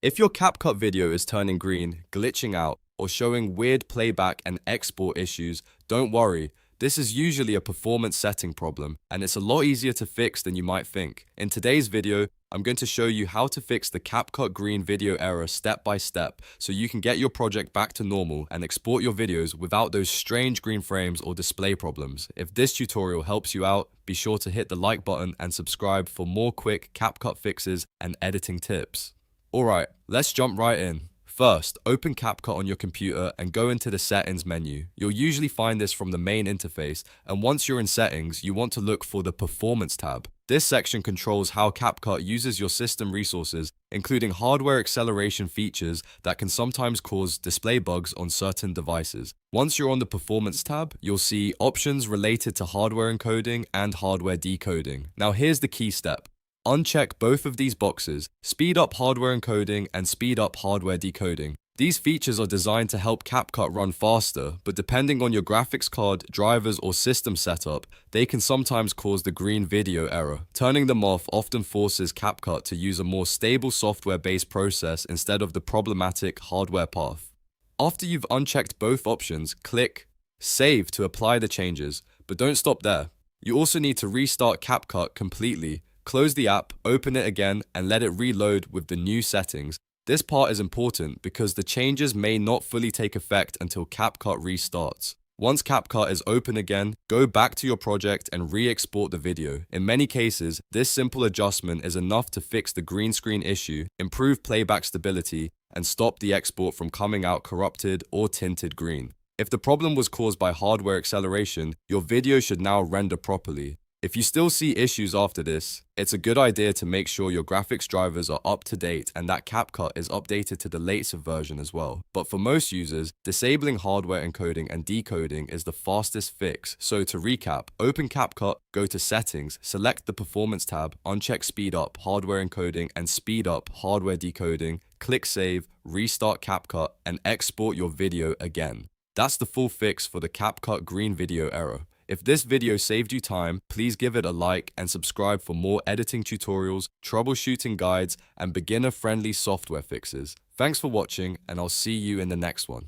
If your CapCut video is turning green, glitching out, or showing weird playback and export issues, don't worry. This is usually a performance setting problem, and it's a lot easier to fix than you might think. In today's video, I'm going to show you how to fix the CapCut green video error step by step, so you can get your project back to normal and export your videos without those strange green frames or display problems. If this tutorial helps you out, be sure to hit the like button and subscribe for more quick CapCut fixes and editing tips. Alright, let's jump right in. First, open CapCut on your computer and go into the settings menu. You'll usually find this from the main interface, and once you're in settings, you want to look for the performance tab. This section controls how CapCut uses your system resources, including hardware acceleration features that can sometimes cause display bugs on certain devices. Once you're on the performance tab, you'll see options related to hardware encoding and hardware decoding. Now here's the key step. Uncheck both of these boxes, speed up hardware encoding and speed up hardware decoding. These features are designed to help CapCut run faster, but depending on your graphics card, drivers, or system setup, they can sometimes cause the green video error. Turning them off often forces CapCut to use a more stable software-based process instead of the problematic hardware path. After you've unchecked both options, click Save to apply the changes, but don't stop there. You also need to restart CapCut completely. Close the app, open it again, and let it reload with the new settings. This part is important because the changes may not fully take effect until CapCut restarts. Once CapCut is open again, go back to your project and re-export the video. In many cases, this simple adjustment is enough to fix the green screen issue, improve playback stability, and stop the export from coming out corrupted or tinted green. If the problem was caused by hardware acceleration, your video should now render properly. If you still see issues after this, it's a good idea to make sure your graphics drivers are up to date and that CapCut is updated to the latest version as well. But for most users, disabling hardware encoding and decoding is the fastest fix. So to recap, open CapCut, go to Settings, select the Performance tab, uncheck Speed Up Hardware Encoding and Speed Up Hardware Decoding, click Save, restart CapCut, and export your video again. That's the full fix for the CapCut green video error. If this video saved you time, please give it a like and subscribe for more editing tutorials, troubleshooting guides, and beginner-friendly software fixes. Thanks for watching, and I'll see you in the next one.